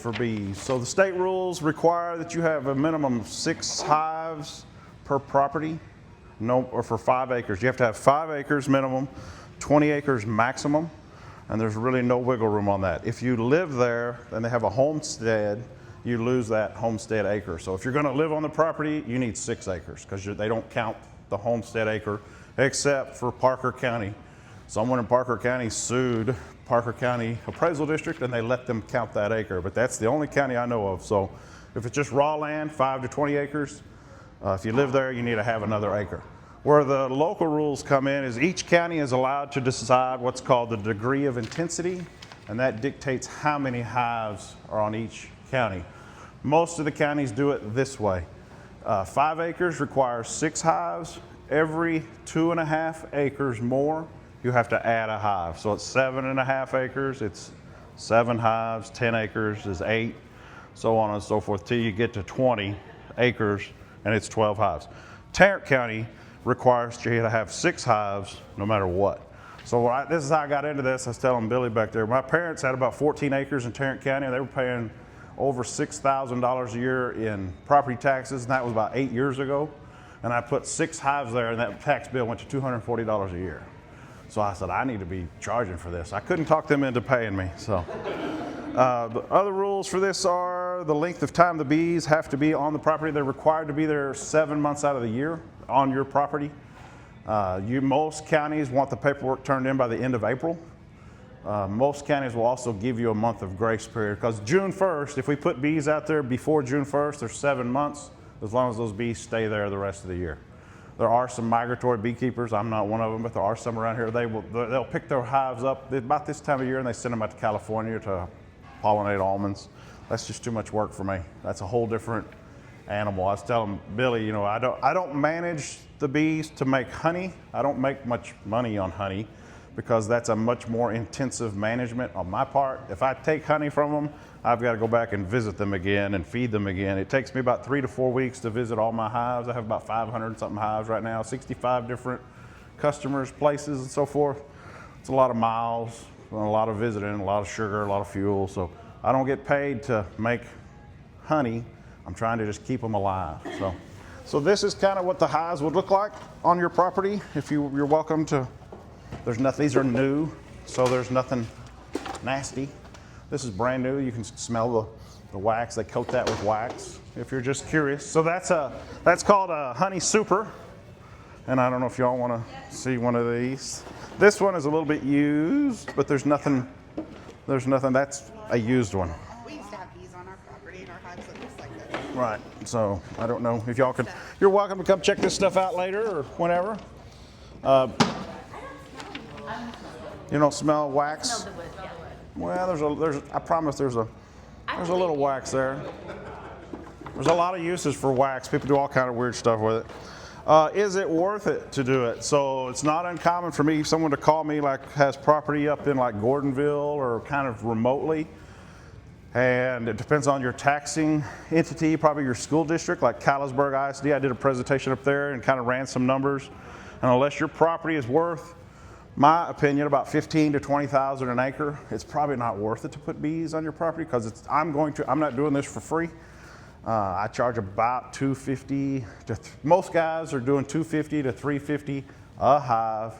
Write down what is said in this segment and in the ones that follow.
for bees. So the state rules require that you have a minimum of 6 hives per property, or for 5 acres. You have to have 5 acres minimum, 20 acres maximum, and there's really no wiggle room on that. If you live there and they have a homestead, you lose that homestead acre. So if you're going to live on the property, you need 6 acres because they don't count the homestead acre except for Parker County. Someone in Parker County sued Parker County Appraisal District and they let them count that acre, but that's the only county I know of. So if it's just raw land, 5 to 20 acres, if you live there, you need to have another acre. Where the local rules come in is each county is allowed to decide what's called the degree of intensity, and that dictates how many hives are on each county. Most of the counties do it this way. 5 acres requires 6 hives. Every 2.5 acres more, you have to add a hive. So it's 7.5 acres, it's 7 hives, 10 acres is 8, so on and so forth, till you get to 20 acres and it's 12 hives. Tarrant County requires you to have 6 hives no matter what. So this is how I got into this. I was telling Billy back there, my parents had about 14 acres in Tarrant County and they were paying over $6,000 a year in property taxes, and that was about 8 years ago. And I put 6 hives there and that tax bill went to $240 a year. So I said, I need to be charging for this. I couldn't talk them into paying me. So the other rules for this are the length of time the bees have to be on the property. They're required to be there 7 months out of the year on your property. Most counties want the paperwork turned in by the end of April. Most counties will also give you a month of grace period because June 1st, if we put bees out there before June 1st, there's 7 months as long as those bees stay there the rest of the year. There are some migratory beekeepers. I'm not one of them, but there are some around here. They'll pick their hives up about this time of year and they send them out to California to pollinate almonds. That's just too much work for me. That's a whole different animal. I was telling Billy, I don't manage the bees to make honey. I don't make much money on honey because that's a much more intensive management on my part. If I take honey from them, I've got to go back and visit them again and feed them again. It takes me about 3 to 4 weeks to visit all my hives. I have about 500 something hives right now, 65 different customers, places, and so forth. It's a lot of miles, a lot of visiting, a lot of sugar, a lot of fuel. So I don't get paid to make honey. I'm trying to just keep them alive. So this is kind of what the hives would look like on your property. If you're welcome to, these are new, so there's nothing nasty. This is brand new. You can smell the wax. They coat that with wax if you're just curious. So that's called a honey super. And I don't know if y'all want to see one of these. This one is a little bit used, but there's nothing, that's a used one. We used to have bees on our property and our hives that looks like this. Right, so I don't know if y'all could, you're welcome to come check this stuff out later or whenever. You don't smell wax? Smell the wood, yeah. Well, I promise there's a little wax there. There's a lot of uses for wax. People do all kind of weird stuff with it. Is it worth it to do it? So it's not uncommon for someone to call me like has property up in like Gordonville or kind of remotely. And it depends on your taxing entity, probably your school district, like Kalispberg ISD. I did a presentation up there and kind of ran some numbers. And unless your property is worth, my opinion, about $15,000 to $20,000 an acre, it's probably not worth it to put bees on your property because I'm not doing this for free. I charge about $250 most guys are doing $250 to $350 a hive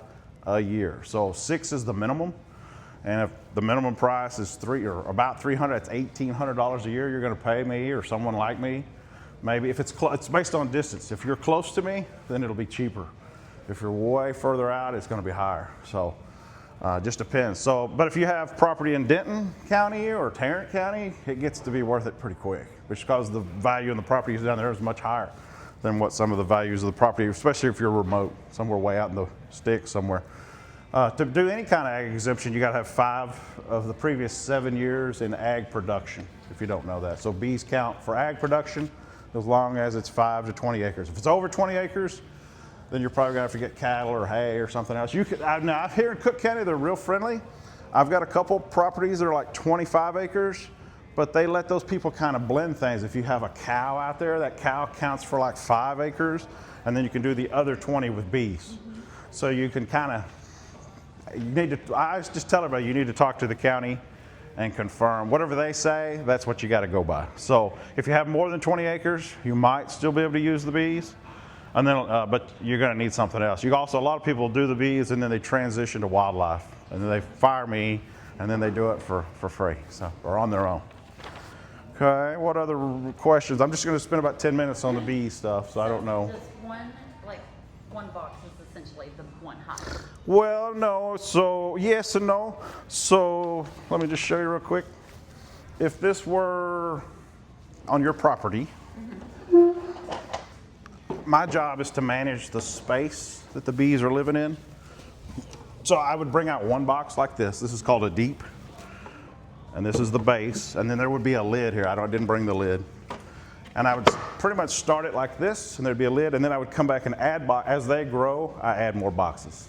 a year. So 6 is the minimum. And if the minimum price is about $300, that's $1,800 a year you're going to pay me or someone like me. Maybe if it's based on distance. If you're close to me, then it'll be cheaper. If you're way further out, it's going to be higher. So just depends. But if you have property in Denton County or Tarrant County, it gets to be worth it pretty quick, because the value in the properties down there is much higher than what some of the values of the property, especially if you're remote, somewhere way out in the sticks somewhere. To do any kind of ag exemption, you got to have 5 of the previous 7 years in ag production, if you don't know that. So bees count for ag production as long as it's 5 to 20 acres. If it's over 20 acres, then you're probably going to have to get cattle or hay or something else. Now, here in Cook County, they're real friendly. I've got a couple properties that are like 25 acres, but they let those people kind of blend things. If you have a cow out there, that cow counts for like 5 acres, and then you can do the other 20 with bees. So you can kind of, I just tell everybody you need to talk to the county and confirm. Whatever they say, that's what you got to go by. So if you have more than 20 acres, you might still be able to use the bees, and then, but you're going to need something else. You also, a lot of people do the bees and then they transition to wildlife, and then they fire me, and then they do it for free, so, or on their own. Okay, what other questions? I'm just going to spend about 10 minutes on the bee stuff, so I don't know. Just one box is essentially the one hive. Well, no, so yes and no. So let me just show you real quick. If this were on your property, my job is to manage the space that the bees are living in. So I would bring out one box like this. This is called a deep. And this is the base. And then there would be a lid here. I didn't bring the lid. And I would pretty much start it like this, and there'd be a lid, and then I would come back and add, as they grow, I add more boxes.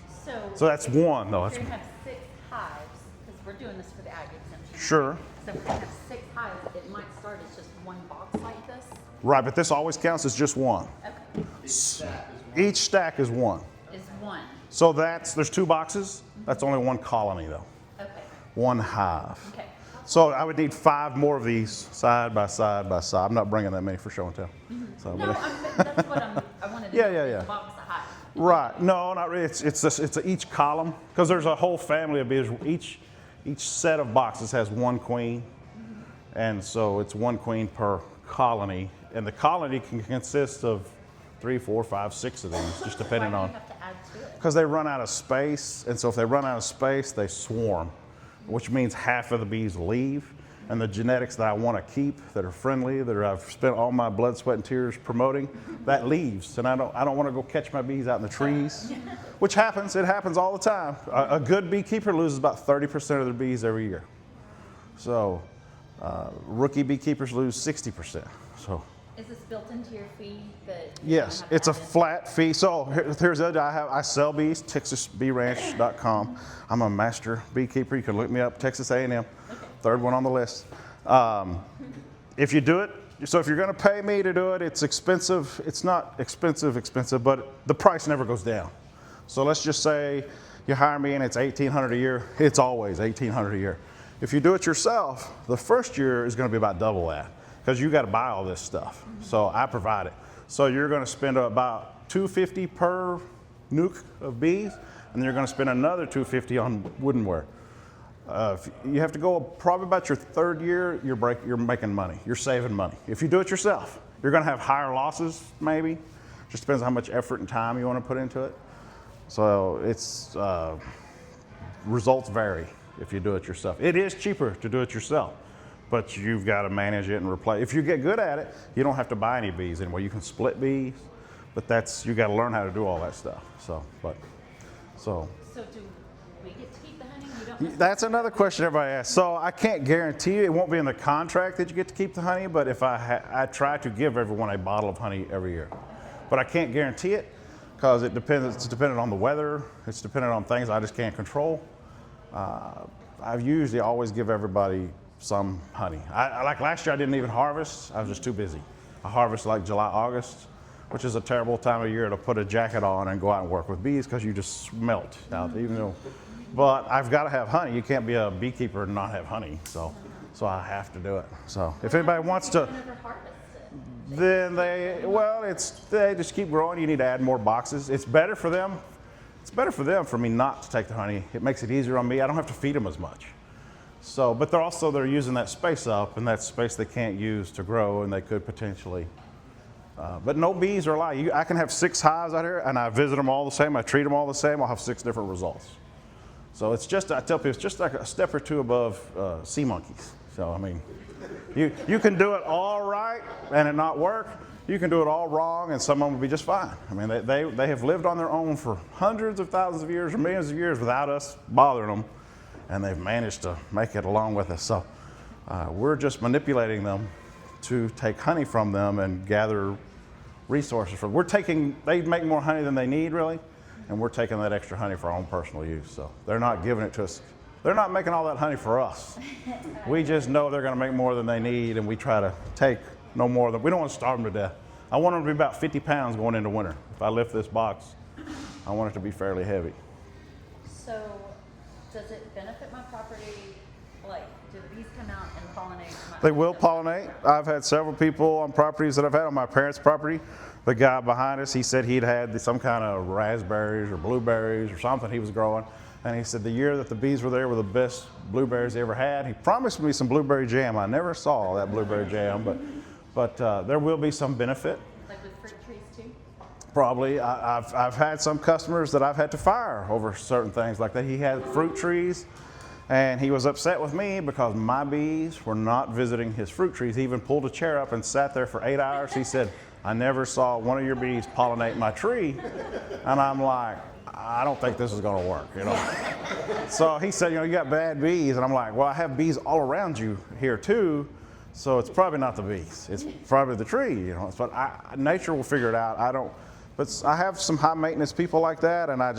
So that's one, though. We're going to have 6 hives, because we're doing this for the ag exemption. Sure. So if we have 6 hives, it might start as just one box like this. Right, but this always counts as just one. Okay. Each stack is one. Is one. So there's 2 boxes. That's only one colony, though. Okay. One hive. Okay. So I would need 5 more of these side by side by side. I'm not bringing that many for show and tell. So, No, that's what I wanted to Yeah, do. yeah, yeah. Box a hive. Right. No, not really. It's each column, because there's a whole family of bees. Each set of boxes has one queen, and so it's one queen per colony. And the colony can consist of 3, 4, 5, 6 of these, just depending Why on. do you have to add to it? Because they run out of space, and so if they run out of space, they swarm, which means half of the bees leave. And the genetics that I want to keep, that are friendly, that I've spent all my blood, sweat, and tears promoting, that leaves. And I don't want to go catch my bees out in the trees, which happens. It happens all the time. A good beekeeper loses about 30% of their bees every year. So rookie beekeepers lose 60%. So. Is this built into your fee? Yes, it's a flat fee. So here's the other. I sell bees, TexasBeeRanch.com. I'm a master beekeeper. You can look me up, Texas A&M, third one on the list. If you do it, so if you're going to pay me to do it, it's expensive. It's not expensive, but the price never goes down. So let's just say you hire me and it's $1,800 a year. It's always $1,800 a year. If you do it yourself, the first year is going to be about double that, because you got to buy all this stuff. So I provide it. So you're going to spend about $250 per nuke of bees, and then you're going to spend another $250 on woodenware. You have to go probably about your 3rd year, you're making money. You're saving money. If you do it yourself, you're going to have higher losses, maybe. Just depends on how much effort and time you want to put into it. So it's results vary if you do it yourself. It is cheaper to do it yourself, but you've got to manage it and replace. If you get good at it, you don't have to buy any bees anymore. You can split bees, but you got to learn how to do all that stuff. So do we get to keep the honey? You don't. that's another question everybody asks. So I can't guarantee you, it won't be in the contract that you get to keep the honey, but if I try to give everyone a bottle of honey every year. But I can't guarantee it, because it's dependent on the weather, it's dependent on things I just can't control. I usually always give everybody some honey. Like last year, I didn't even harvest. I was just too busy. I harvest like July, August, which is a terrible time of year to put a jacket on and go out and work with bees, because you just melt out. But I've got to have honey. You can't be a beekeeper and not have honey. So I have to do it. So if anybody wants to, Never harvest it. then they just keep growing. You need to add more boxes. It's better for them. It's better for them for me not to take the honey. It makes it easier on me. I don't have to feed them as much. So, but they're using that space up, and that space they can't use to grow, and they could potentially. But no bees are alike. I can have 6 hives out here, and I visit them all the same. I treat them all the same. I'll have 6 different results. So I tell people, it's just like a step or 2 above sea monkeys. So I mean, you can do it all right and it not work. You can do it all wrong, and some of them will be just fine. I mean, they have lived on their own for hundreds of thousands of years or millions of years without us bothering them, and they've managed to make it along with us. So we're just manipulating them to take honey from them and gather resources from. They make more honey than they need, really, and we're taking that extra honey for our own personal use. So they're not giving it to us. They're not making all that honey for us. We just know they're going to make more than they need, and we try to take no more than. We don't want to starve them to death. I want them to be about 50 pounds going into winter. If I lift this box, I want it to be fairly heavy. So, does it benefit my property? Like, do the bees come out and pollinate? They will pollinate. I've had several people on properties that I've had on my parents' property. The guy behind us, he said he'd had some kind of raspberries or blueberries or something he was growing. And he said the year that the bees were there were the best blueberries they ever had. He promised me some blueberry jam. I never saw that blueberry jam, but there will be some benefit. Like with fruit trees too? Probably. I've had some customers that I've had to fire over certain things like that. He had fruit trees, and he was upset with me because my bees were not visiting his fruit trees. He even pulled a chair up and sat there for 8 hours. He said, I never saw one of your bees pollinate my tree. And I'm like, I don't think this is going to work, you know. So he said, you know, you got bad bees. And I'm like, well, I have bees all around you here too. So it's probably not the bees. It's probably the tree, you know. But nature will figure it out. But I have some high maintenance people like that, and I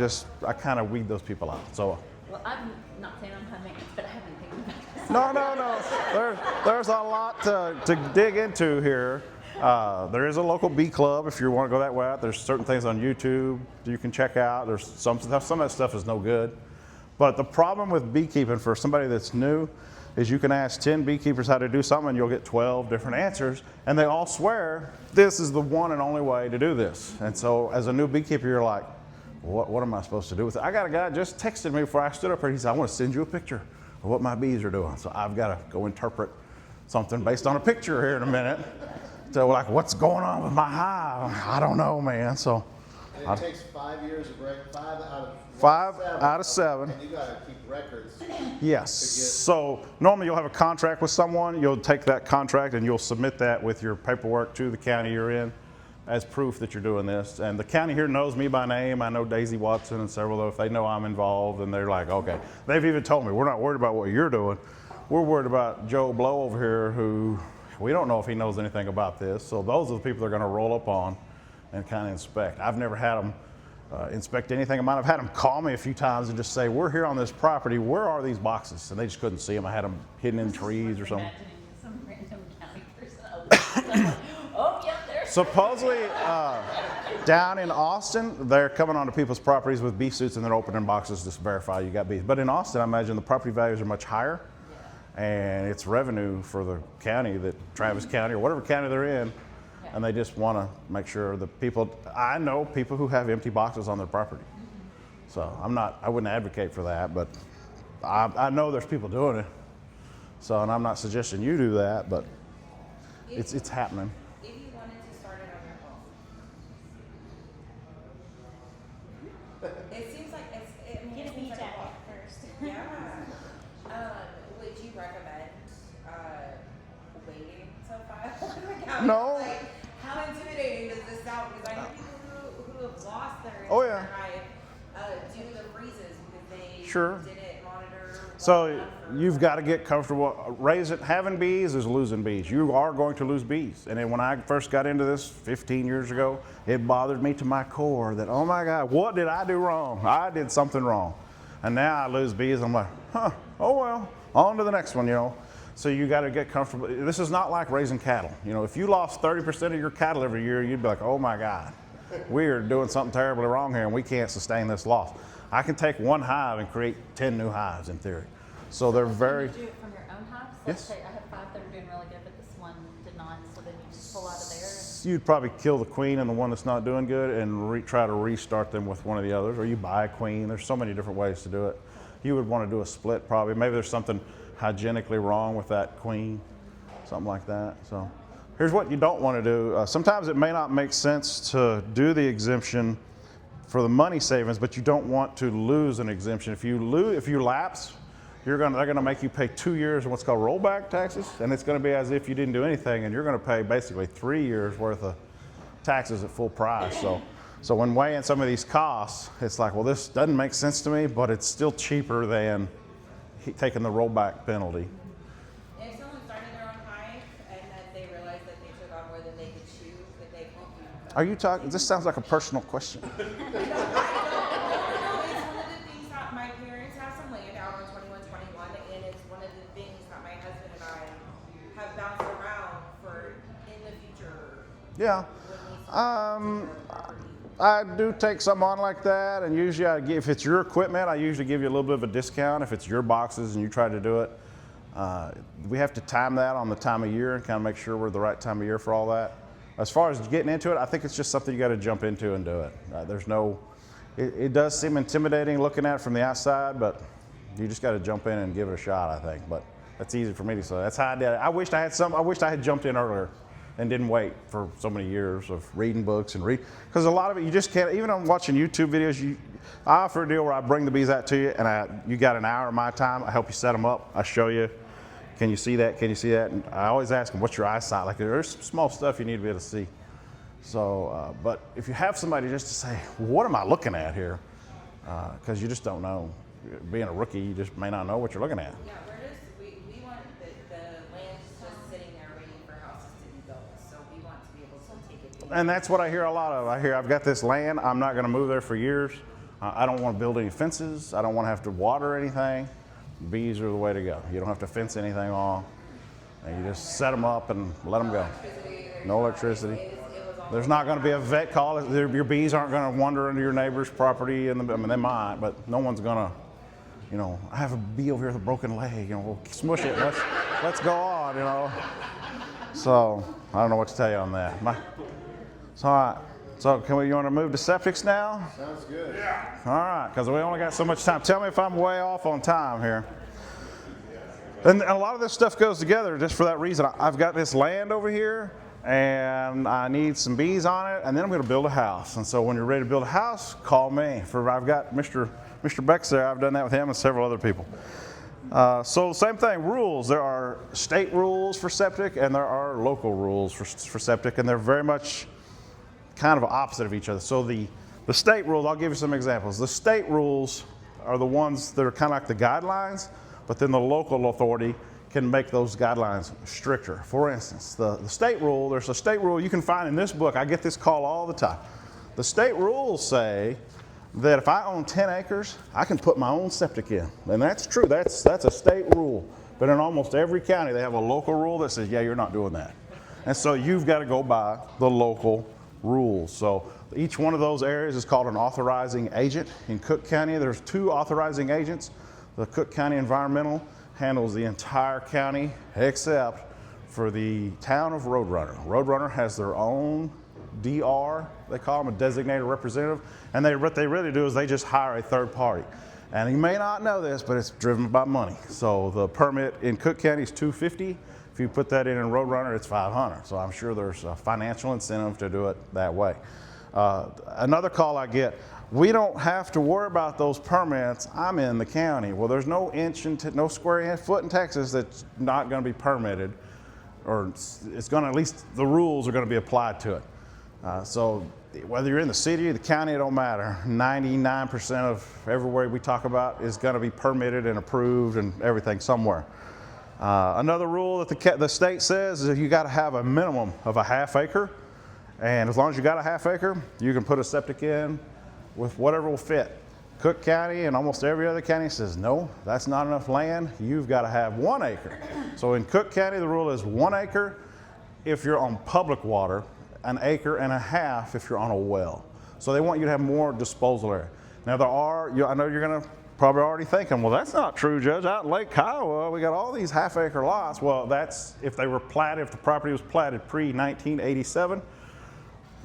kind of weed those people out. So. Well, I'm not saying I'm high maintenance, but I haven't taken about this. No. There's a lot to dig into here. There is a local bee club if you want to go that way out. There's certain things on YouTube you can check out. There's some of that stuff is no good. But the problem with beekeeping for somebody that's new is you can ask 10 beekeepers how to do something and you'll get 12 different answers, and they all swear this is the one and only way to do this. And so as a new beekeeper, you're like, what am I supposed to do with it? I got a guy just texted me before I stood up here. He said, I want to send you a picture of what my bees are doing. So I've got to go interpret something based on a picture here in a minute. So like, what's going on with my hive? I don't know, man. So and it takes 5 years to break 5 out of 7. And you got to keep records. Yes. So normally you'll have a contract with someone. You'll take that contract and you'll submit that with your paperwork to the county you're in as proof that you're doing this. And the county here knows me by name. I know Daisy Watson and several of them. If they know I'm involved, and they're like, okay. They've even told me, we're not worried about what you're doing. We're worried about Joe Blow over here, who we don't know if he knows anything about this. So those are the people they're going to roll up on and kind of inspect. I've never had them inspect anything of mine. I've had them call me a few times and just say, we're here on this property. Where are these boxes? And they just couldn't see them. I had them hidden in trees or something. Imagining some random county person. Oh, yep, there's. Supposedly, down in Austin, they're coming onto people's properties with bee suits and they're opening boxes to verify you got bees. But in Austin, I imagine the property values are much higher, and it's revenue for the county, that Travis County or whatever county they're in, and they just want to make sure the people. I know people who have empty boxes on their property, so I wouldn't advocate for that, but I know there's people doing it. So, and I'm not suggesting you do that, but it's happening. If you wanted to start it on your own. It seems like Get a bee jacket first. Yeah. Would you recommend waiting to file? No. Like, how intimidating does this sound? Because I know people who have lost their Oh, yeah. hive due to the freezes because they Sure. didn't monitor. So you've got to get comfortable. Having bees is losing bees. You are going to lose bees. And then when I first got into this 15 years ago, it bothered me to my core that, oh my God, what did I do wrong? I did something wrong. And now I lose bees. I'm like, oh well, on to the next one, you know. So you got to get comfortable. This is not like raising cattle. You know, if you lost 30% of your cattle every year, you'd be like, oh my God, we're doing something terribly wrong here and we can't sustain this loss. I can take one hive and create 10 new hives in theory. So they're very. Can you do it from your own hives? Yes. Let's say I have 5 that are doing really good, but this one did not, so then you just pull out of there. You'd probably kill the queen and the one that's not doing good and try to restart them with one of the others, or you buy a queen. There's so many different ways to do it. You would want to do a split probably. Maybe there's something hygienically wrong with that queen, something like that. So here's what you don't want to do. Sometimes it may not make sense to do the exemption for the money savings, but you don't want to lose an exemption. If you lapse, they're going to make you pay 2 years of what's called rollback taxes, and it's going to be as if you didn't do anything, and you're going to pay basically 3 years worth of taxes at full price. So when weighing some of these costs, it's like, well, this doesn't make sense to me, but it's still cheaper than taking the rollback penalty. If someone started their own hive and then they realized that they took on more than they could chew, could they help you? Are you talking? This sounds like a personal question. No, it's one of the things that my parents have some land out on 2121, and it's one of the things that my husband and I have bounced around for in the future. Yeah. I do take some on like that, and usually if it's your equipment, I usually give you a little bit of a discount if it's your boxes and you try to do it. We have to time that on the time of year and kind of make sure we're the right time of year for all that. As far as getting into it, I think it's just something you got to jump into and do it. It does seem intimidating looking at it from the outside, but you just got to jump in and give it a shot, I think. But that's easy for me to say. That's how I did it. I wished I had jumped in earlier and didn't wait for so many years of reading books and because a lot of it you just can't. Even on watching YouTube videos, I offer a deal where I bring the bees out to you, and you got an hour of my time. I help you set them up. I show you. Can you see that? Can you see that? And I always ask them, what's your eyesight like? There's some small stuff you need to be able to see. So, but if you have somebody just to say, what am I looking at here? Because you just don't know. Being a rookie, you just may not know what you're looking at. Yeah, we want the land just sitting there waiting for houses to be built. So we want to be able to take it. And that's what I hear a lot of. I hear, I've got this land. I'm not going to move there for years. I don't want to build any fences. I don't want to have to water anything. Bees are the way to go. You don't have to fence anything off. And you just set them up and let them go. No electricity. There's not going to be a vet call. Your bees aren't going to wander into your neighbor's property. I mean, they might, but no one's going to, I have a bee over here with a broken leg. We'll smush it. Let's go on. So I don't know what to tell you on that. So, all right. So you want to move to septics now? Sounds good. Yeah. All right, because we only got so much time. Tell me if I'm way off on time here. And a lot of this stuff goes together just for that reason. I've got this land over here, and I need some bees on it, and then I'm going to build a house. And so when you're ready to build a house, call me. I've got Mr. Beck's there. I've done that with him and several other people. So same thing, rules. There are state rules for septic, and there are local rules for septic, and they're very much kind of opposite of each other. So the state rules, I'll give you some examples. The state rules are the ones that are kind of like the guidelines, but then the local authority can make those guidelines stricter. For instance, the state rule, there's a state rule you can find in this book. I get this call all the time. The state rules say that if I own 10 acres, I can put my own septic in. And that's true, that's a state rule. But in almost every county, they have a local rule that says, yeah, you're not doing that. And so you've got to go by the local rules. So each one of those areas is called an authorizing agent. In Cook County, there's 2 authorizing agents. The Cook County Environmental handles the entire county except for the town of Roadrunner. Roadrunner has their own DR, they call them a designated representative, and what they really do is they just hire a third party. And you may not know this, but it's driven by money. So the permit in Cook County is $250. If you put that in Roadrunner, it's $500. So I'm sure there's a financial incentive to do it that way. Another call I get, we don't have to worry about those permits. I'm in the county. Well, there's no no square foot in Texas that's not going to be permitted, or it's going to, at least the rules are going to be applied to it. So whether you're in the city or the county, it don't matter. 99% of everywhere we talk about is going to be permitted and approved and everything somewhere. Another rule that the state says is you got to have a minimum of a ½ acre, and as long as you got a ½ acre, you can put a septic in with whatever will fit. Cook County and almost every other county says, no, that's not enough land. You've got to have 1 acre. So in Cook County, the rule is 1 acre if you're on public water, 1.5 acres if you're on a well. So they want you to have more disposal area. Now I know you're going to probably already thinking, well, that's not true, Judge. Out in Lake Kiowa, we got all these ½ acre lots. Well, that's if they were platted, if the property was platted pre-1987,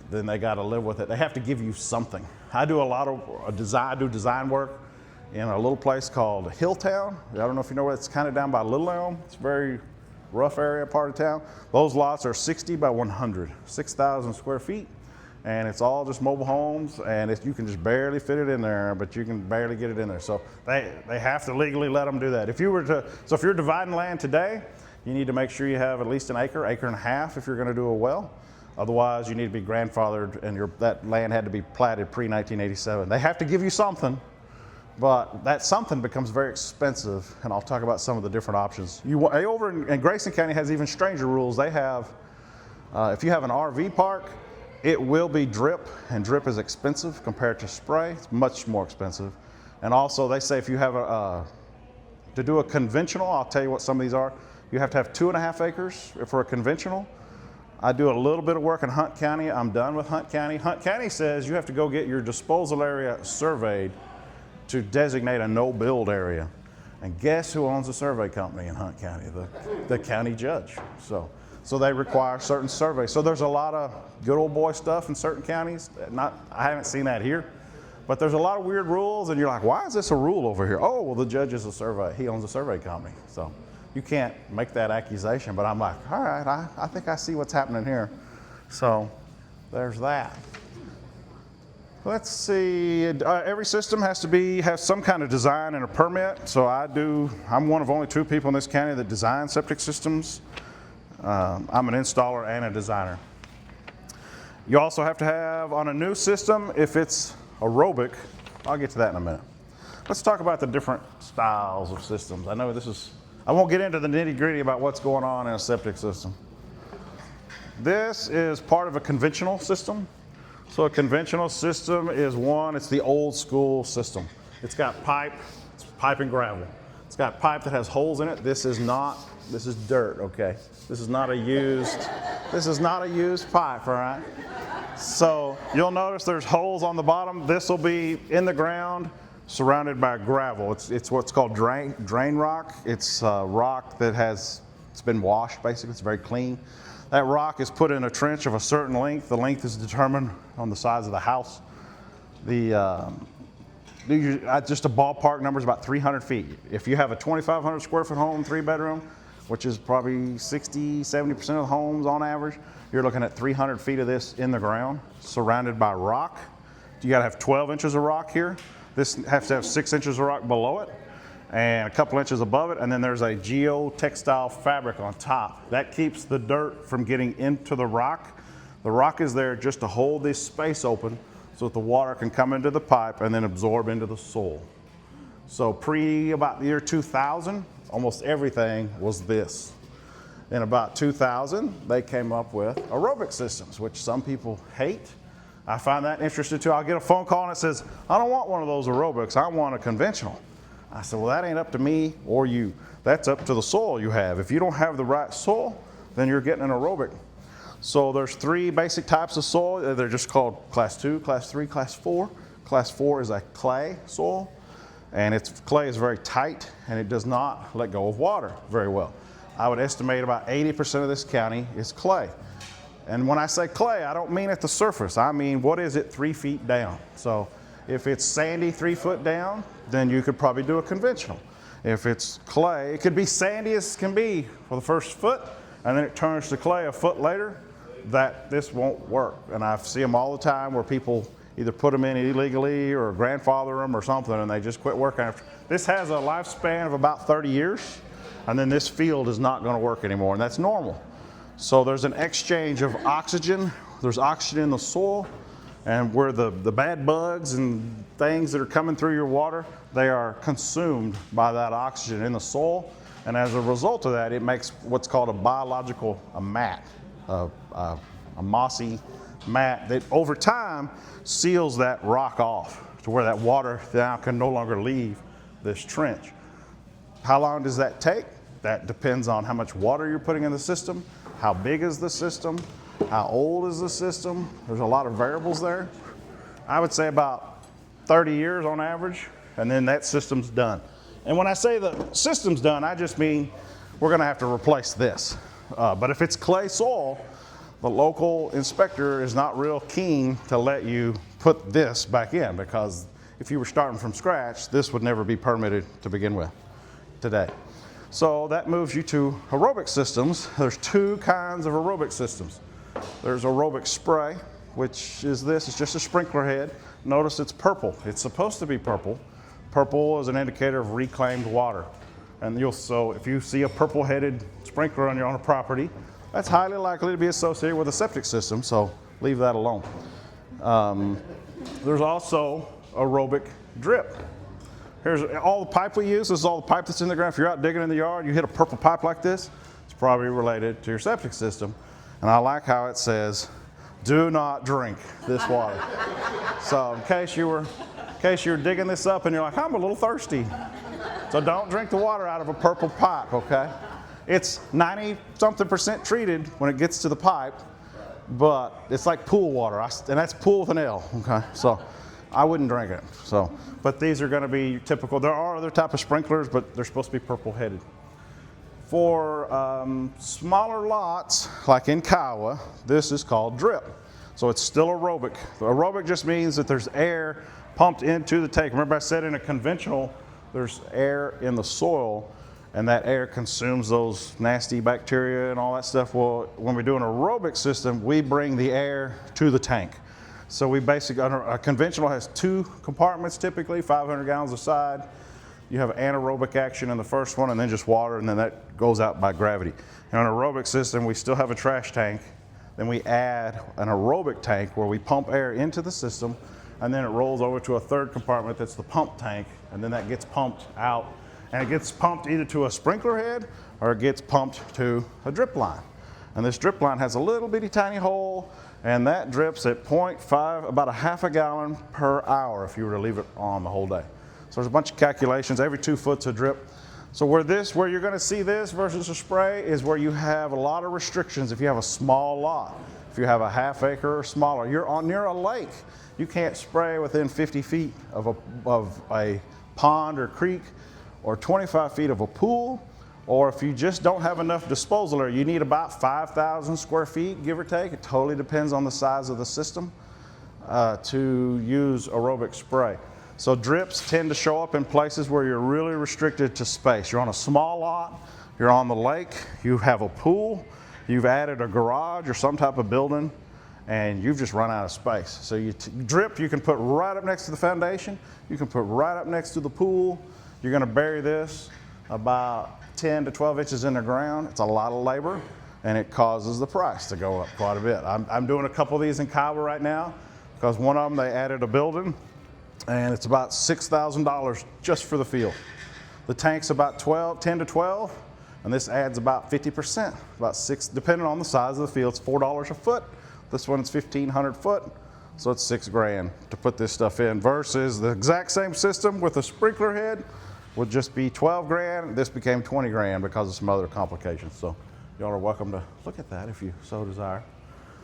then they got to live with it. They have to give you something. I do a lot of design work in a little place called Hilltown. I don't know if you know where it's kind of down by Little Elm. It's a very rough area part of town. Those lots are 60 by 100, 6,000 square feet. And it's all just mobile homes, and you can just barely fit it in there, but you can barely get it in there. So they have to legally let them do that. If you're dividing land today, you need to make sure you have at least 1 acre, 1.5 acres if you're going to do a well. Otherwise, you need to be grandfathered, and that land had to be platted pre-1987. They have to give you something, but that something becomes very expensive, and I'll talk about some of the different options. Over in Grayson County has even stranger rules. They have, if you have an RV park, it will be drip, and drip is expensive compared to spray. It's much more expensive. And also they say if you have to do a conventional, I'll tell you what some of these are, you have to have 2.5 acres for a conventional. I do a little bit of work in Hunt County. I'm done with Hunt County. Hunt County says you have to go get your disposal area surveyed to designate a no-build area. And guess who owns the survey company in Hunt County? The county judge. So they require certain surveys. So there's a lot of good old boy stuff in certain counties. I haven't seen that here, but there's a lot of weird rules, and you're like, why is this a rule over here? Oh, well, the judge is he owns a survey company. So you can't make that accusation, but I'm like, all right, I think I see what's happening here. So there's that. Let's see, every system has to have some kind of design and a permit. So I'm one of only 2 people in this county that design septic systems. I'm an installer and a designer. You also have to have on a new system, if it's aerobic, I'll get to that in a minute. Let's talk about the different styles of systems. I won't get into the nitty gritty about what's going on in a septic system. This is part of a conventional system. So a conventional system is it's the old school system. It's got it's pipe and gravel. It's got pipe that has holes in it. This is dirt, okay? This is not a used pipe, all right? So you'll notice there's holes on the bottom. This will be in the ground, surrounded by gravel. It's what's called drain rock. It's rock it's been washed, basically. It's very clean. That rock is put in a trench of a certain length. The length is determined on the size of the house. Just a ballpark number is about 300 feet. If you have a 2,500 square foot home, 3-bedroom, which is probably 60-70% of the homes on average, you're looking at 300 feet of this in the ground, surrounded by rock. You got to have 12 inches of rock here. This has to have 6 inches of rock below it, and a couple inches above it, and then there's a geotextile fabric on top. That keeps the dirt from getting into the rock. The rock is there just to hold this space open so that the water can come into the pipe and then absorb into the soil. So about the year 2000, almost everything was this. In about 2000, they came up with aerobic systems, which some people hate. I find that interesting too. I'll get a phone call and it says, I don't want one of those aerobics, I want a conventional. I said, well, that ain't up to me or you. That's up to the soil you have. If you don't have the right soil, then you're getting an aerobic. So there's 3 basic types of soil. They're just called class 2, class 3, class 4. Class 4 is a clay soil, and clay is very tight and it does not let go of water very well. I would estimate about 80% of this county is clay. And when I say clay, I don't mean at the surface. I mean, what is it 3 feet down? So if it's sandy 3 foot down, then you could probably do a conventional. If it's clay, it could be sandy as can be for the first foot, and then it turns to clay a foot later, this won't work. And I see them all the time where people either put them in illegally or grandfather them or something, and they just quit working after. This has a lifespan of about 30 years, and then this field is not going to work anymore, and that's normal. So there's an exchange of oxygen. There's oxygen in the soil, and where the bad bugs and things that are coming through your water, they are consumed by that oxygen in the soil. And as a result of that, it makes what's called a mat, a mossy mat that over time seals that rock off to where that water now can no longer leave this trench. How long does that take? That depends on how much water you're putting in the system, how big is the system, how old is the system. There's a lot of variables there. I would say about 30 years on average, and then that system's done. And when I say the system's done, I just mean we're going to have to replace this. But if it's clay soil, the local inspector is not real keen to let you put this back in, because if you were starting from scratch, this would never be permitted to begin with today. So that moves you to aerobic systems. There's 2 kinds of aerobic systems. There's aerobic spray, which is this. It's just a sprinkler head. Notice it's purple. It's supposed to be purple. Purple is an indicator of reclaimed water. And so if you see a purple-headed sprinkler on a property, that's highly likely to be associated with a septic system, so leave that alone. There's also aerobic drip. Here's all the pipe we use. This is all the pipe that's in the ground. If you're out digging in the yard, you hit a purple pipe like this, it's probably related to your septic system. And I like how it says, do not drink this water. So in case you were digging this up and you're like, I'm a little thirsty. So don't drink the water out of a purple pipe, okay? It's 90-something% treated when it gets to the pipe, but it's like pool water, and that's pool with an L, okay? So I wouldn't drink it. So, but these are going to be typical. There are other type of sprinklers, but they're supposed to be purple headed. For smaller lots, like in Kiowa, this is called drip. So it's still aerobic. Aerobic just means that there's air pumped into the tank. Remember I said in a conventional, there's air in the soil, and that air consumes those nasty bacteria and all that stuff. Well, when we do an aerobic system, we bring the air to the tank. So we basically, a conventional has 2 compartments typically, 500 gallons a side. You have anaerobic action in the first one and then just water, and then that goes out by gravity. In an aerobic system, we still have a trash tank. Then we add an aerobic tank where we pump air into the system, and then it rolls over to a third compartment that's the pump tank, and then that gets pumped out. And it gets pumped either to a sprinkler head or it gets pumped to a drip line. And this drip line has a little bitty tiny hole, and that drips at 0.5, about a half a gallon per hour if you were to leave it on the whole day. So there's a bunch of calculations. Every 2 foot's a drip. So where you're going to see this versus a spray is where you have a lot of restrictions. If you have a small lot, if you have a half acre or smaller, you're near a lake. You can't spray within 50 feet of a pond or creek, or 25 feet of a pool, or if you just don't have enough disposal area, you need about 5,000 square feet, give or take. It totally depends on the size of the system to use aerobic spray. So drips tend to show up in places where you're really restricted to space. You're on a small lot, you're on the lake, you have a pool, you've added a garage or some type of building, and you've just run out of space. So drip you can put right up next to the foundation, you can put right up next to the pool. You're going to bury this about 10 to 12 inches in the ground. It's a lot of labor, and it causes the price to go up quite a bit. I'm doing a couple of these in Kiowa right now because one of them they added a building, and it's about $6,000 just for the field. The tank's about 10 to 12, and this adds about 50%, about 6, depending on the size of the field. It's $4 a foot. This one's 1,500 foot, so it's $6,000 to put this stuff in. Versus the exact same system with a sprinkler head would just be $12,000. This became $20,000 because of some other complications. So y'all are welcome to look at that if you so desire.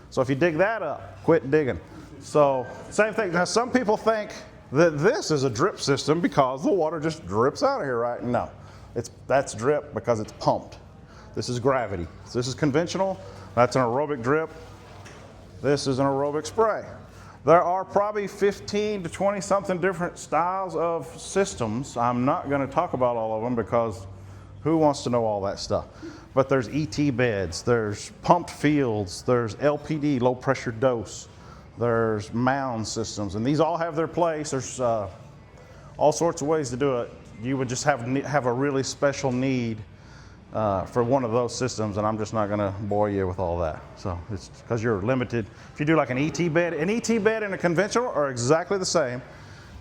So if you dig that up, quit digging. So same thing. Now some people think that this is a drip system because the water just drips out of here, right? No, that's drip because it's pumped. This is gravity. So this is conventional. That's an aerobic drip. This is an aerobic spray. There are probably 15 to 20 something different styles of systems. I'm not going to talk about all of them because who wants to know all that stuff? But there's ET beds, there's pumped fields, there's LPD, low pressure dose, there's mound systems, and these all have their place. There's all sorts of ways to do it. You would just have a really special need for one of those systems, and I'm just not going to bore you with all that. So it's because you're limited. If you do like an ET bed and a conventional are exactly the same,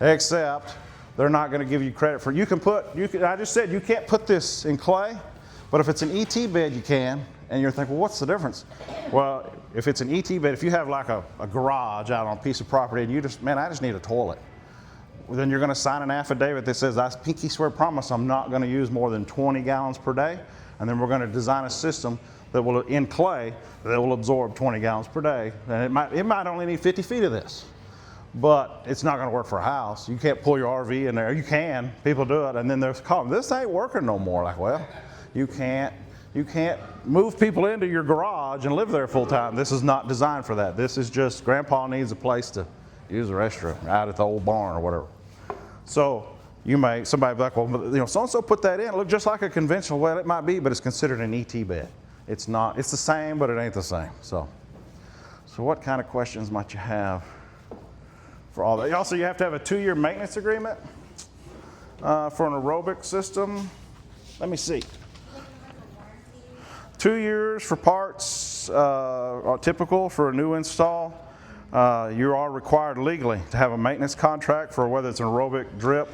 except they're not going to give you credit for. I just said you can't put this in clay, but if it's an ET bed, you can. And you're thinking, well, what's the difference? Well, if it's an ET bed, if you have like a garage out on a piece of property, and I just need a toilet. Then you're going to sign an affidavit that says, I pinky swear promise I'm not going to use more than 20 gallons per day. And then we're going to design a system that will, in clay, that will absorb 20 gallons per day. And it might only need 50 feet of this, but it's not going to work for a house. You can't pull your RV in there. You can, people do it, and then there's a call. This ain't working no more. Like, well, you can't move people into your garage and live there full time. This is not designed for that. This is just grandpa needs a place to use the restroom out at the old barn or whatever. So somebody be like, well, so-and-so put that in. It looked just like a conventional. Well, it might be, but it's considered an ET bed. It's not. It's the same, but it ain't the same. So what kind of questions might you have for all that? Also, you have to have a 2-year maintenance agreement for an aerobic system. Let me see. 2 years for parts are typical for a new install. You are required legally to have a maintenance contract for whether it's an aerobic drip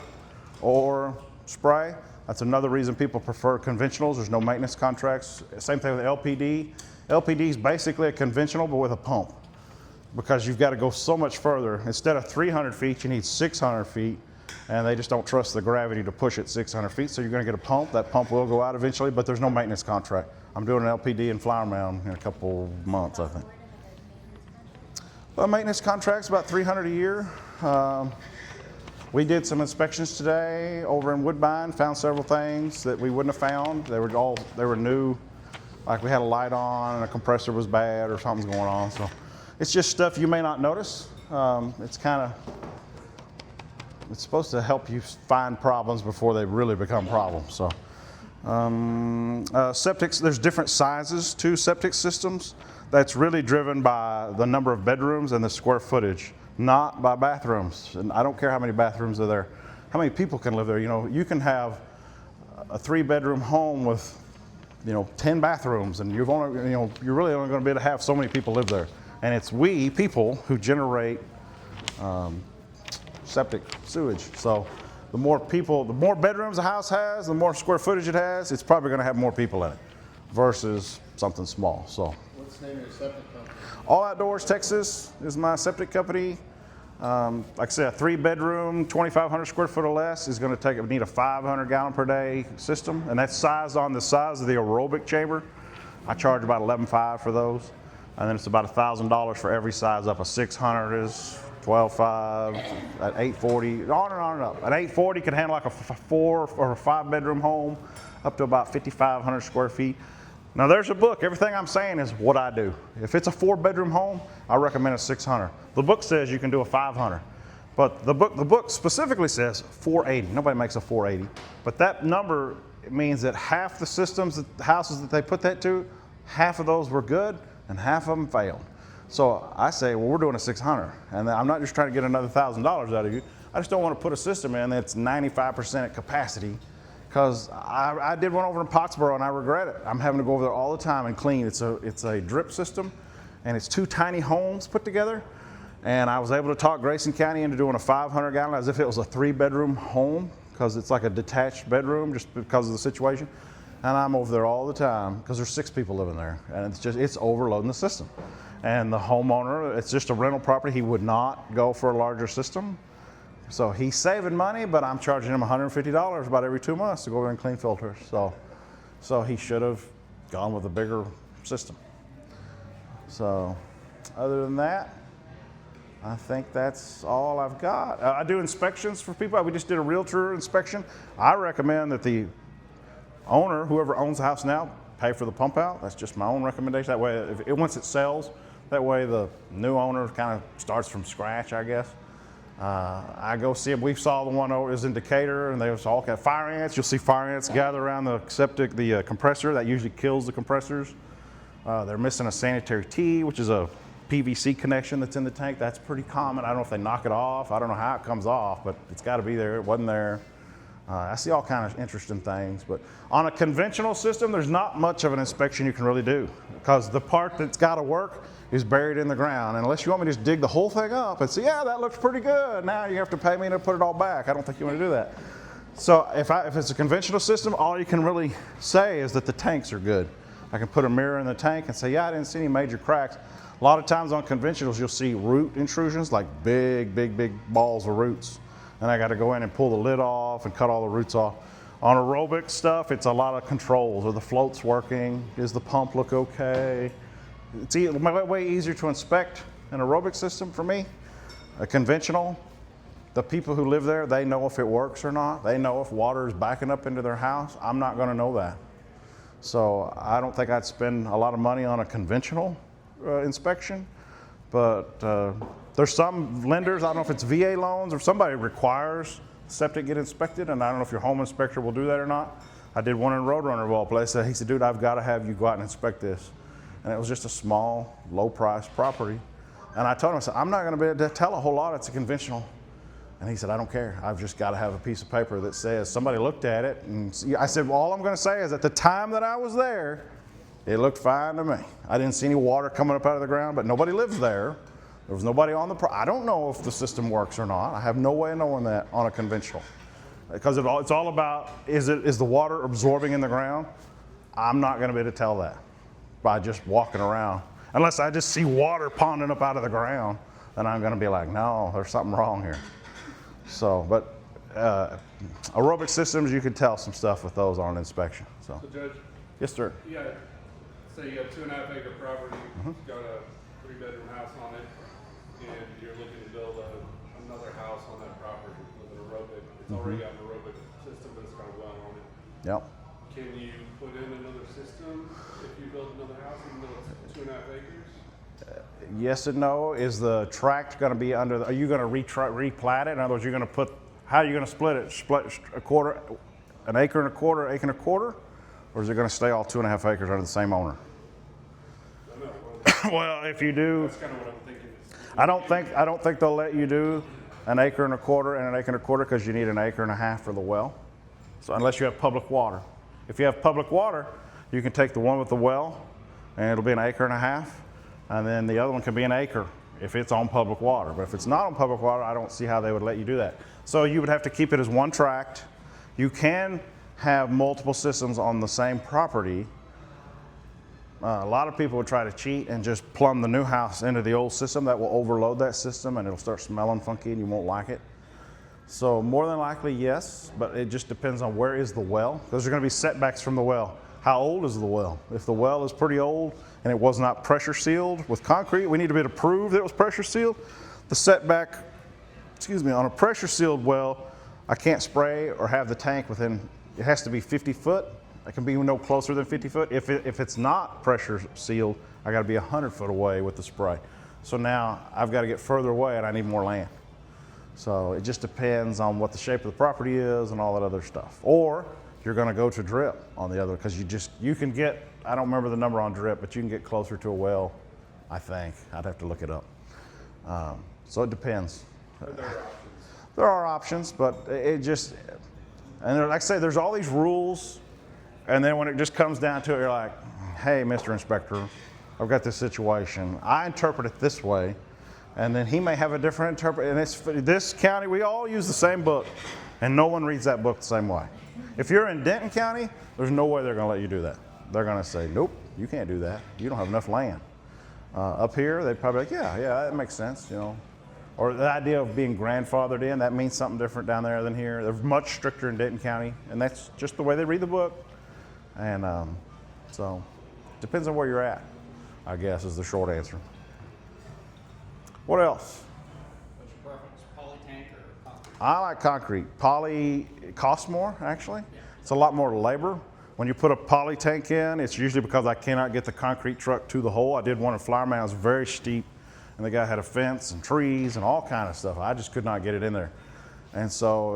or spray. That's another reason people prefer conventionals. There's no maintenance contracts. Same thing with LPD. LPD is basically a conventional but with a pump because you've got to go so much further. Instead of 300 feet, you need 600 feet, and they just don't trust the gravity to push it 600 feet. So you're going to get a pump. That pump will go out eventually, but there's no maintenance contract. I'm doing an LPD in Flower Mound in a couple months, I think. Well, maintenance contract's about $300 a year. We did some inspections today over in Woodbine, found several things that we wouldn't have found. They were new, like we had a light on and a compressor was bad or something's going on. So it's just stuff you may not notice. It's supposed to help you find problems before they really become problems. So septics, there's different sizes to septic systems. That's really driven by the number of bedrooms and the square footage, not by bathrooms. And I don't care how many bathrooms are there, how many people can live there. You know, you can have a 3-bedroom home with, 10 bathrooms, and you're really only going to be able to have so many people live there. And it's we people who generate septic sewage. So the more bedrooms a house has, the more square footage it has, it's probably going to have more people in it versus something small. So. What's the name of your septic company? All Outdoors Texas is my septic company. Like I said, a 3-bedroom, 2,500 square foot or less is going to need a 500 gallon per day system, and that's sized on the size of the aerobic chamber. I charge about $11,500 for those, and then it's about $1,000 for every size up. A 600 is $12,500, at 840, on and up. An 840 can handle like a 4 or a 5-bedroom home up to about 5,500 square feet. Now there's a book. Everything I'm saying is what I do. If it's a 4-bedroom home, I recommend a 600. The book says you can do a 500, but the book specifically says 480. Nobody makes a 480, but that number means that half the houses that they put that to, half of those were good and half of them failed. So I say, well, we're doing a 600, and I'm not just trying to get another $1,000 out of you. I just don't want to put a system in that's 95% at capacity. Because I did one over in Pottsboro and I regret it. I'm having to go over there all the time and clean. It's a drip system, and it's 2 tiny homes put together. And I was able to talk Grayson County into doing a 500 gallon as if it was a 3-bedroom home, because it's like a detached bedroom just because of the situation. And I'm over there all the time because there's 6 people living there, and it's overloading the system. And the homeowner, it's just a rental property. He would not go for a larger system. So he's saving money, but I'm charging him $150 about every 2 months to go over and clean filters. So he should have gone with a bigger system. So other than that, I think that's all I've got. I do inspections for people. We just did a realtor inspection. I recommend that the owner, whoever owns the house now, pay for the pump out. That's just my own recommendation. That way, once it sells, that way the new owner kind of starts from scratch, I guess. I go see them. We saw the one over is in Decatur, and they was all kind of fire ants. You'll see fire ants gather around the septic, the compressor. That usually kills the compressors. They're missing a sanitary tee, which is a PVC connection that's in the tank. That's pretty common. I don't know if they knock it off. I don't know how it comes off, but it's got to be there. It wasn't there. I see all kinds of interesting things. But on a conventional system, there's not much of an inspection you can really do, because the part that's got to work is buried in the ground. And unless you want me to just dig the whole thing up and say, yeah, that looks pretty good, now you have to pay me to put it all back. I don't think you want to do that. So if it's a conventional system, all you can really say is that the tanks are good. I can put a mirror in the tank and say, yeah, I didn't see any major cracks. A lot of times on conventionals, you'll see root intrusions, like big balls of roots. And I got to go in and pull the lid off and cut all the roots off. On aerobic stuff, it's a lot of controls. Are the floats working? Does the pump look okay? It's way easier to inspect an aerobic system for me. A conventional, the people who live there, they know if it works or not. They know if water is backing up into their house. I'm not going to know that. So I don't think I'd spend a lot of money on a conventional inspection. But there's some lenders, I don't know if it's VA loans or somebody requires septic get inspected, and I don't know if your home inspector will do that or not. I did one in Roadrunner of all places. He said, dude, I've got to have you go out and inspect this. And it was just a small, low-priced property. And I told him, I said, I'm not going to be able to tell a whole lot. It's a conventional. And he said, I don't care. I've just got to have a piece of paper that says somebody looked at it. And I said, well, all I'm going to say is at the time that I was there, it looked fine to me. I didn't see any water coming up out of the ground, but nobody lives there. There was nobody on the I don't know if the system works or not. I have no way of knowing that on a conventional. Because it's all about, is the water absorbing in the ground? I'm not going to be able to tell that by just walking around. Unless I just see water ponding up out of the ground, then I'm going to be like, no, there's something wrong here. So, but aerobic systems, you can tell some stuff with those on inspection. So Judge? Yes, sir. Yeah, say you have 2.5 acre property, got a 3-bedroom house on it, and you're looking to build a another house on that property with an aerobic, it's already got an aerobic system, but it's got a well on it. Yep. Can you put in another system if you build another house, even though it's 2.5 acres? Yes and no. Is the tract going to be under, are you going to replat it? In other words, you're going to put, how are you going to split it? Split a quarter, an acre and a quarter, acre and a quarter? Or is it going to stay all 2.5 acres under the same owner? Well, if you do, That's kind of what I'm thinking. I don't think they'll let you do an acre and a quarter and an acre and a quarter because you need an acre and a half for the well. So unless you have public water. If you have public water, you can take the one with the well and it'll be an acre and a half. And then the other one can be an acre if it's on public water. But if it's not on public water, I don't see how they would let you do that. So you would have to keep it as one tract. You can have multiple systems on the same property. A lot of people would try to cheat and just plumb the new house into the old system. That will overload that system and it'll start smelling funky and you won't like it. So more than likely, yes, but it just depends on where is the well. Because there's going to be setbacks from the well. How old is the well? If the well is pretty old and it was not pressure sealed with concrete, we need to be able to prove that it was pressure sealed. The setback, on a pressure sealed well, I can't spray or have the tank within, it has to be 50 foot. It can be no closer than 50 foot. If it's not pressure sealed, I got to be 100 foot away with the spray. So now I've got to get further away and I need more land. So it just depends on what the shape of the property is and all that other stuff. Or you're going to go to drip on the other, because you can get, I don't remember the number on drip, but you can get closer to a well, I think. I'd have to look it up. So it depends. But there are options. There are options, but it just, and like I say, there's all these rules, and then when it just comes down to it, you're like, hey, Mr. Inspector, I've got this situation. I interpret it this way, and then he may have a different interpretation. And this county, we all use the same book, and no one reads that book the same way. If you're in Denton County, there's no way they're going to let you do that. They're going to say, nope, you can't do that. You don't have enough land. Up here, they'd probably be like, yeah, that makes sense, you know. Or the idea of being grandfathered in, that means something different down there than here. They're much stricter in Denton County, and that's just the way they read the book. And so, depends on where you're at, I guess, is the short answer. What else? What's your preference, poly tank or concrete? I like concrete. Poly costs more, actually. It's a lot more labor. When you put a poly tank in, it's usually because I cannot get the concrete truck to the hole. I did one in Flower Mound, it was very steep, and the guy had a fence and trees and all kind of stuff. I just could not get it in there. And so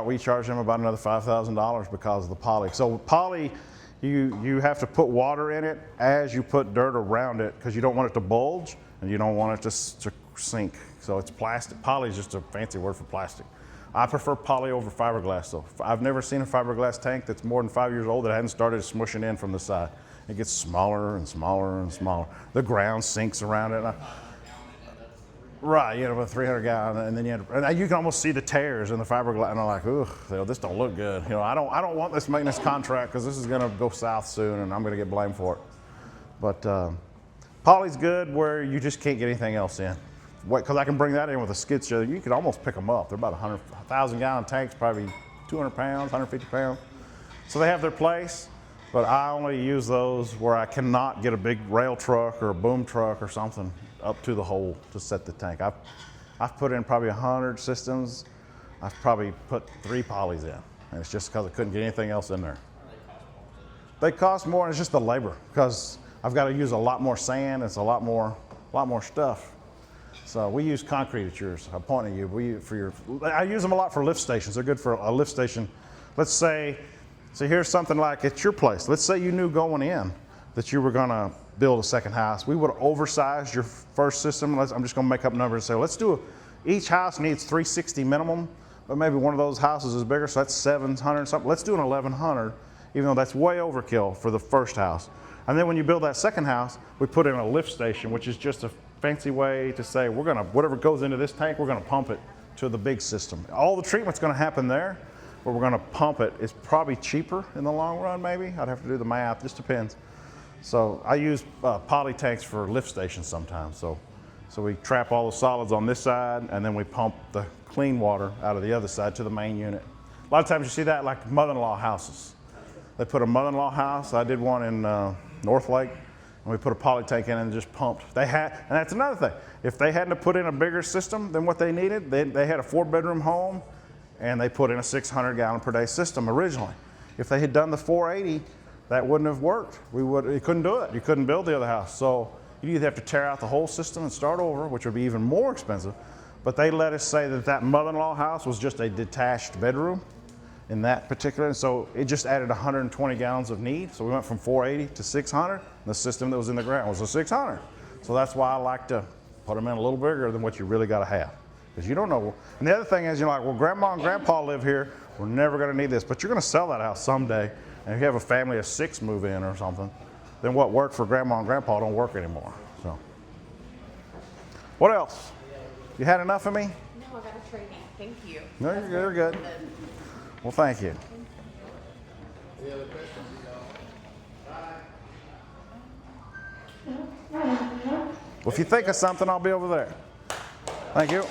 we charged him about another $5,000 because of the poly. So poly, you have to put water in it as you put dirt around it, because you don't want it to bulge and you don't want it to sink. So it's plastic. Poly is just a fancy word for plastic. I prefer poly over fiberglass though. I've never seen a fiberglass tank that's more than 5 years old that hadn't started smushing in from the side. It gets smaller and smaller and smaller. The ground sinks around it. Right, you know, a 300 gallon, and then you can almost see the tears in the fiberglass, and I'm like, ugh, this don't look good. You know, I don't want this maintenance contract because this is going to go south soon, and I'm going to get blamed for it. But poly's good where you just can't get anything else in. Because I can bring that in with a skid steer. You can almost pick them up. They're about 1,000 gallon tanks, probably 200 pounds, 150 pounds. So they have their place, but I only use those where I cannot get a big rail truck or a boom truck or something up to the hole to set the tank. I've put in probably 100 systems. I've probably put 3 polys in, and it's just because I couldn't get anything else in there. They cost more, and it's just the labor, because I've got to use a lot more sand. It's a lot more stuff. So we use concrete at yours. I'm pointing at you. I use them a lot for lift stations. They're good for a lift station. Let's say, so here's something like at your place. Let's say you knew going in that you were going to build a second house. We would have oversized your first system. I'm just going to make up numbers and say, let's do each house needs 360 minimum, but maybe one of those houses is bigger, so that's 700 something. Let's do an 1,100, even though that's way overkill for the first house. And then when you build that second house, we put in a lift station, which is just a fancy way to say whatever goes into this tank, we're going to pump it to the big system. All the treatment's going to happen there, but we're going to pump it. It's probably cheaper in the long run, maybe. I'd have to do the math. Just depends. So I use poly tanks for lift stations sometimes. So we trap all the solids on this side, and then we pump the clean water out of the other side to the main unit. A lot of times you see that like mother-in-law houses. They put a mother-in-law house. I did one in North Lake, and we put a poly tank in and just pumped. And that's another thing. If they hadn't have put in a bigger system than what they needed, they had a 4-bedroom home, and they put in a 600 gallon per day system originally. If they had done the 480, that wouldn't have worked. You couldn't do it. You couldn't build the other house. So you'd either have to tear out the whole system and start over, which would be even more expensive. But they let us say that mother-in-law house was just a detached bedroom in that particular, and so it just added 120 gallons of need. So we went from 480 to 600. And the system that was in the ground was a 600. So that's why I like to put them in a little bigger than what you really got to have, because you don't know. And the other thing is, you're like, well, grandma and grandpa live here. We're never going to need this, but you're going to sell that house someday. And if you have a family of 6 move in or something, then what worked for grandma and grandpa don't work anymore. So, what else? You had enough of me? No, I got a training. Thank you. No, you're good. Well, thank you. Any other questions? Well, if you think of something, I'll be over there. Thank you.